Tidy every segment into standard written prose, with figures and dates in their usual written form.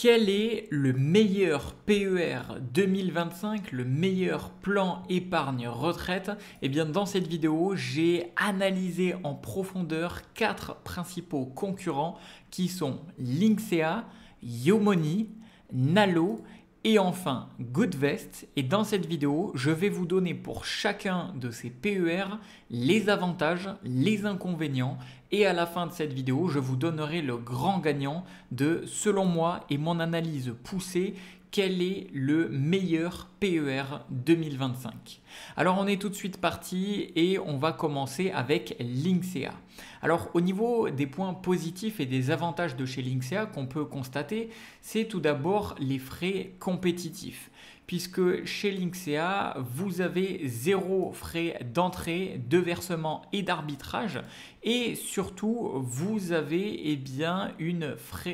Quel est le meilleur PER 2025, le meilleur plan épargne retraite? Eh bien, dans cette vidéo, j'ai analysé en profondeur 4 principaux concurrents qui sont Linksea, Yomoni, Nalo et enfin Goodvest. Et dans cette vidéo, je vais vous donner pour chacun de ces PER les avantages, les inconvénients et à la fin de cette vidéo, je vous donnerai le grand gagnant de, selon moi et mon analyse poussée, quel est le meilleur PER 2025. Alors on est tout de suite parti et on va commencer avec Linksea. Alors au niveau des points positifs et des avantages de chez Linksea qu'on peut constater, c'est tout d'abord les frais compétitifs. Puisque chez Linksea, vous avez 0 frais d'entrée, de versement et d'arbitrage. Et surtout, vous avez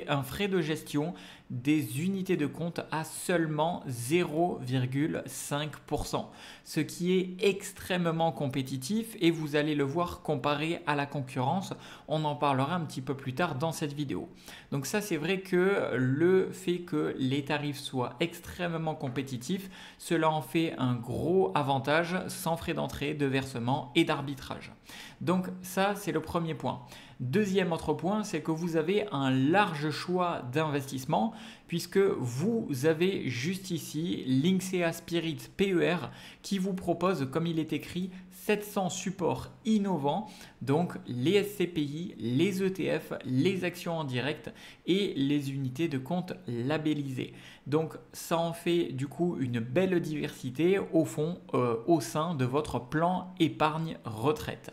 un frais de gestion des unités de compte à seulement 0,5%. Ce qui est extrêmement compétitif et vous allez le voir comparé à la concurrence. On en parlera un petit peu plus tard dans cette vidéo. Donc ça, c'est vrai que le fait que les tarifs soient extrêmement compétitifs, cela en fait un gros avantage sans frais d'entrée, de versement et d'arbitrage. Donc ça, c'est le premier point. Deuxième autre point, c'est que vous avez un large choix d'investissement puisque vous avez juste ici Linksea Spirit PER qui vous propose, comme il est écrit, 700 supports innovants, donc les SCPI, les ETF, les actions en direct et les unités de compte labellisées. Donc ça en fait du coup une belle diversité au fond au sein de votre plan épargne retraite.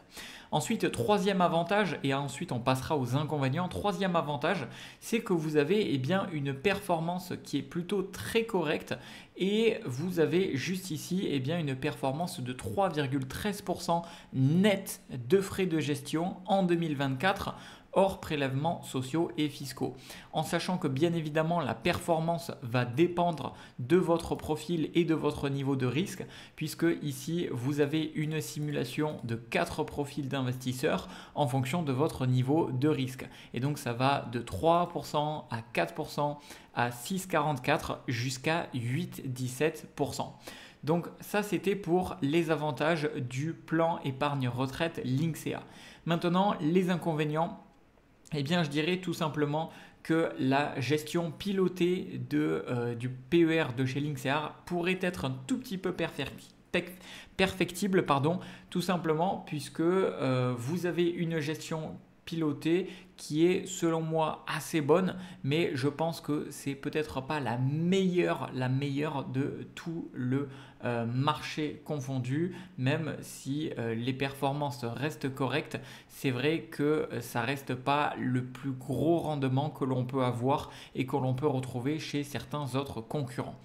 Ensuite, troisième avantage, et ensuite on passera aux inconvénients. Troisième avantage, c'est que vous avez une performance qui est plutôt très correcte et vous avez juste ici une performance de 3,13% net de frais de gestion en 2024 hors prélèvements sociaux et fiscaux. En sachant que bien évidemment la performance va dépendre de votre profil et de votre niveau de risque puisque ici vous avez une simulation de 4 profils d'investisseurs en fonction de votre niveau de risque. Et donc ça va de 3% à 4% à 6,44 jusqu'à 8,17%. Donc ça c'était pour les avantages du plan épargne retraite Linksea. Maintenant les inconvénients. Eh bien, je dirais tout simplement que la gestion pilotée du PER de chez Linksea pourrait être un tout petit peu perfectible, tout simplement puisque vous avez une gestion pilotée qui est selon moi assez bonne, mais je pense que c'est peut-être pas la meilleure de tout le marché confondu, même si les performances restent correctes. C'est vrai que ça reste pas le plus gros rendement que l'on peut avoir et que l'on peut retrouver chez certains autres concurrents.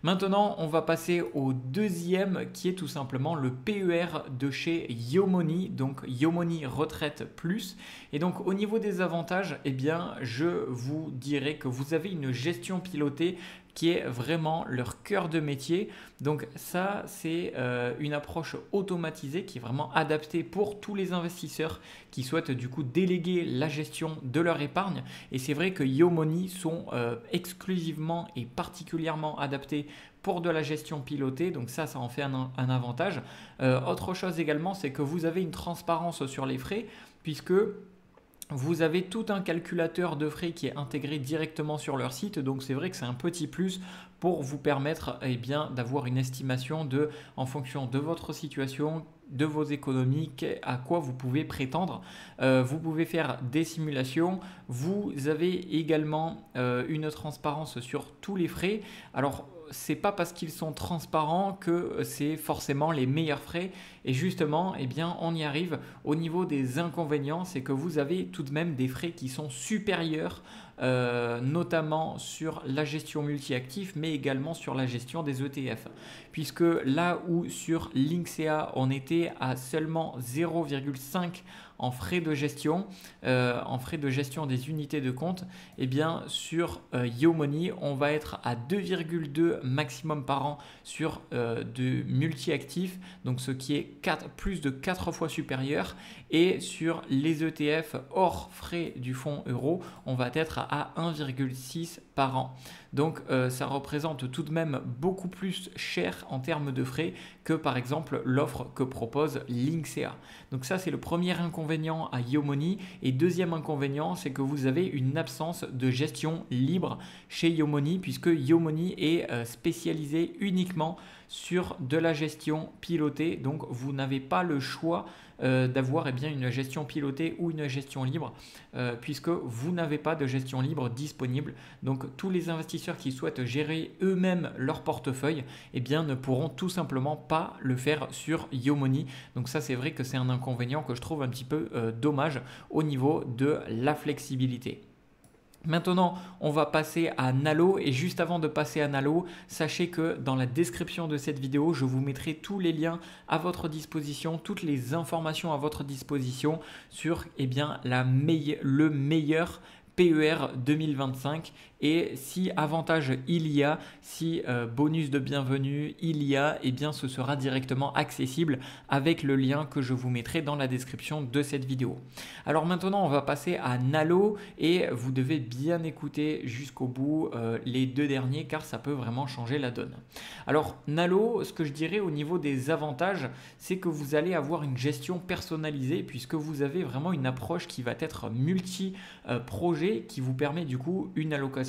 Maintenant, on va passer au deuxième qui est tout simplement le PER de chez Yomoni, donc Yomoni Retraite Plus. Et donc au niveau des avantages, je vous dirais que vous avez une gestion pilotée qui est vraiment leur cœur de métier. Donc ça, c'est une approche automatisée qui est vraiment adaptée pour tous les investisseurs qui souhaitent du coup déléguer la gestion de leur épargne. Et c'est vrai que Yomoni sont exclusivement et particulièrement adaptés pour de la gestion pilotée, donc ça en fait un avantage. Autre chose également, c'est que vous avez une transparence sur les frais puisque vous avez tout un calculateur de frais qui est intégré directement sur leur site, donc c'est vrai que c'est un petit plus pour vous permettre d'avoir une estimation en fonction de votre situation, de vos économies, à quoi vous pouvez prétendre. Vous pouvez faire des simulations, vous avez également une transparence sur tous les frais. Alors, c'est pas parce qu'ils sont transparents que c'est forcément les meilleurs frais. Et justement, on y arrive. Au niveau des inconvénients, c'est que vous avez tout de même des frais qui sont supérieurs, notamment sur la gestion multi-actifs, mais également sur la gestion des ETF. Puisque là où sur Linksea, on était à seulement 0,5 en frais de gestion, des unités de compte, eh bien sur YoMoney, on va être à 2,2 maximum par an sur de multi-actifs, donc ce qui est plus de 4 fois supérieur. Et sur les ETF hors frais du fonds euro, on va être à 1,6 par an. Donc ça représente tout de même beaucoup plus cher en termes de frais que par exemple l'offre que propose Linksea. Donc ça c'est le premier inconvénient à YoMoney. Et deuxième inconvénient, c'est que vous avez une absence de gestion libre chez YoMoney, puisque YoMoney est spécialisé uniquement sur de la gestion pilotée. Donc vous n'avez pas le choix d'avoir une gestion pilotée ou une gestion libre, puisque vous n'avez pas de gestion libre disponible. Donc tous les investisseurs qui souhaitent gérer eux-mêmes leur portefeuille ne pourront tout simplement pas le faire sur YoMoney. Donc ça c'est vrai que c'est un inconvénient que je trouve un petit peu dommage au niveau de la flexibilité. Maintenant, on va passer à Nalo, et juste avant de passer à Nalo, sachez que dans la description de cette vidéo, je vous mettrai tous les liens à votre disposition, toutes les informations à votre disposition sur le meilleur PER 2025, et si avantage il y a, si bonus de bienvenue il y a, ce sera directement accessible avec le lien que je vous mettrai dans la description de cette vidéo. Alors maintenant on va passer à Nalo, et vous devez bien écouter jusqu'au bout les deux derniers, car ça peut vraiment changer la donne. Alors Nalo, ce que je dirais au niveau des avantages, c'est que vous allez avoir une gestion personnalisée, puisque vous avez vraiment une approche qui va être multi-projet, qui vous permet du coup une allocation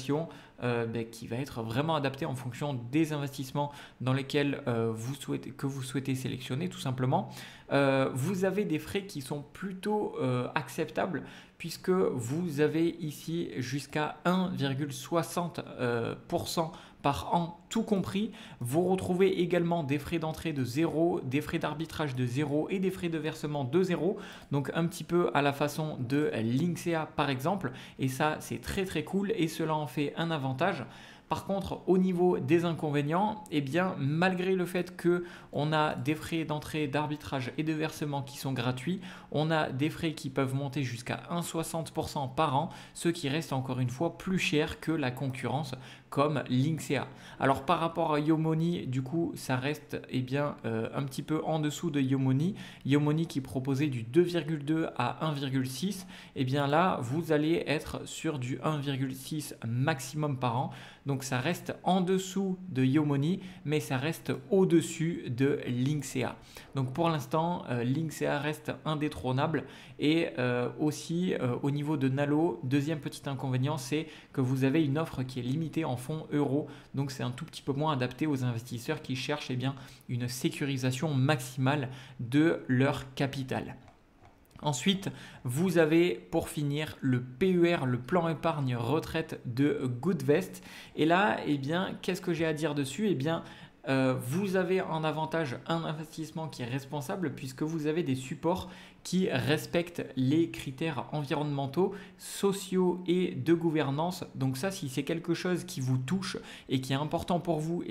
qui va être vraiment adaptée en fonction des investissements dans lesquels vous souhaitez sélectionner tout simplement. Vous avez des frais qui sont plutôt acceptables, puisque vous avez ici jusqu'à 1,60% par an tout compris. Vous retrouvez également des frais d'entrée de 0, des frais d'arbitrage de 0 et des frais de versement de 0. Donc un petit peu à la façon de Linksea par exemple. Et ça c'est très très cool, et cela en fait un avantage. Par contre, au niveau des inconvénients, malgré le fait qu'on a des frais d'entrée, d'arbitrage et de versement qui sont gratuits, on a des frais qui peuvent monter jusqu'à 1,60% par an, ce qui reste encore une fois plus cher que la concurrence comme Linksea. Alors par rapport à YoMoney, du coup, ça reste un petit peu en dessous de YoMoney. YoMoney qui proposait du 2,2 à 1,6, là, vous allez être sur du 1,6 maximum par an. Donc ça reste en dessous de YoMoney, mais ça reste au-dessus de Linksea. Donc pour l'instant, Linksea reste indétrônable. Et aussi au niveau de Nalo, deuxième petit inconvénient, c'est que vous avez une offre qui est limitée en fonds euros. Donc c'est un tout petit peu moins adapté aux investisseurs qui cherchent une sécurisation maximale de leur capital. Ensuite, vous avez pour finir le PER, le plan épargne retraite de Goodvest. Et là, qu'est-ce que j'ai à dire dessus ? Vous avez en avantage un investissement qui est responsable, puisque vous avez des supports qui respectent les critères environnementaux, sociaux et de gouvernance. Donc ça, si c'est quelque chose qui vous touche et qui est important pour vous,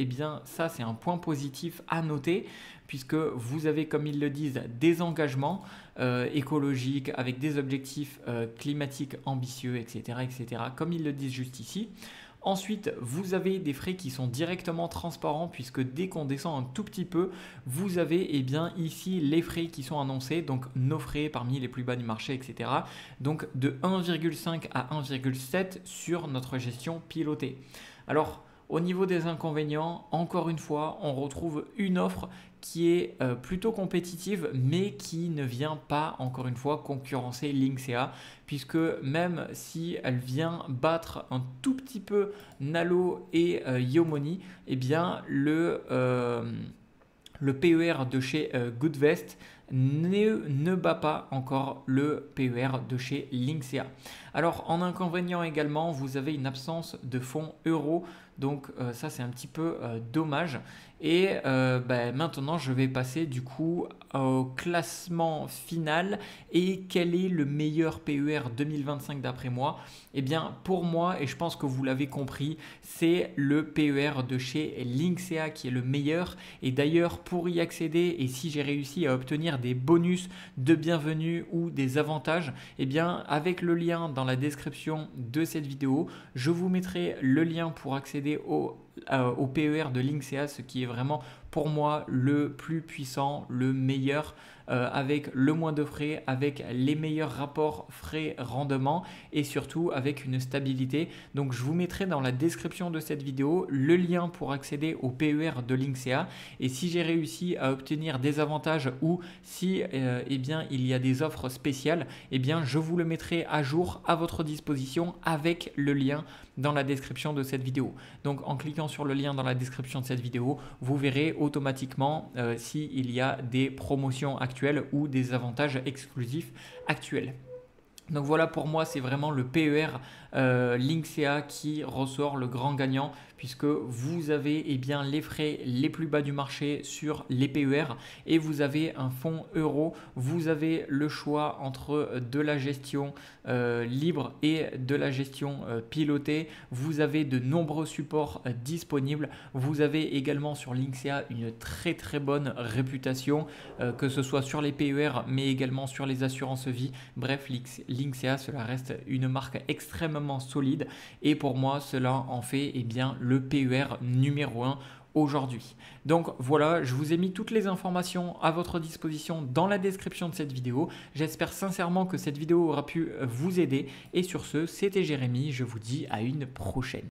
ça c'est un point positif à noter, puisque vous avez, comme ils le disent, des engagements écologiques avec des objectifs climatiques ambitieux, etc., etc., comme ils le disent juste ici. Ensuite, vous avez des frais qui sont directement transparents, puisque dès qu'on descend un tout petit peu, vous avez ici les frais qui sont annoncés, donc nos frais parmi les plus bas du marché, etc. Donc de 1,5 à 1,7 sur notre gestion pilotée. Alors, au niveau des inconvénients, encore une fois, on retrouve une offre qui est plutôt compétitive, mais qui ne vient pas, encore une fois, concurrencer Linksea, puisque même si elle vient battre un tout petit peu Nalo et YoMoney, le PER de chez Goodvest ne bat pas encore le PER de chez Linksea. Alors en inconvénient également, vous avez une absence de fonds euros, donc ça c'est un petit peu dommage. Et maintenant je vais passer du coup au classement final. Et quel est le meilleur PER 2025 d'après moi ? Pour moi, et je pense que vous l'avez compris, c'est le PER de chez Linksea qui est le meilleur. Et d'ailleurs, pour y accéder, et si j'ai réussi à obtenir obtenir des bonus de bienvenue ou des avantages, eh bien avec le lien dans la description de cette vidéo, je vous mettrai le lien pour accéder au PER de Linksea, ce qui est vraiment pour moi le plus puissant, le meilleur, avec le moins de frais, avec les meilleurs rapports frais-rendement et surtout avec une stabilité. Donc je vous mettrai dans la description de cette vidéo le lien pour accéder au PER de Linksea, et si j'ai réussi à obtenir des avantages ou si eh bien, il y a des offres spéciales, eh bien, je vous le mettrai à jour à votre disposition avec le lien dans la description de cette vidéo. Donc en cliquant sur le lien dans la description de cette vidéo, vous verrez automatiquement s'il y a des promotions actuelles ou des avantages exclusifs actuels. Donc voilà, pour moi c'est vraiment le PER Linksea qui ressort le grand gagnant, puisque vous avez eh bien, les frais les plus bas du marché sur les PER et vous avez un fonds euro. Vous avez le choix entre de la gestion libre et de la gestion pilotée. Vous avez de nombreux supports disponibles. Vous avez également sur Linksea une très bonne réputation, que ce soit sur les PER mais également sur les assurances vie. Bref, Linksea, cela reste une marque extrêmement solide et pour moi cela en fait eh bien, le PER numéro 1 aujourd'hui. Donc voilà, je vous ai mis toutes les informations à votre disposition dans la description de cette vidéo. J'espère sincèrement que cette vidéo aura pu vous aider et sur ce, c'était Jérémy, je vous dis à une prochaine.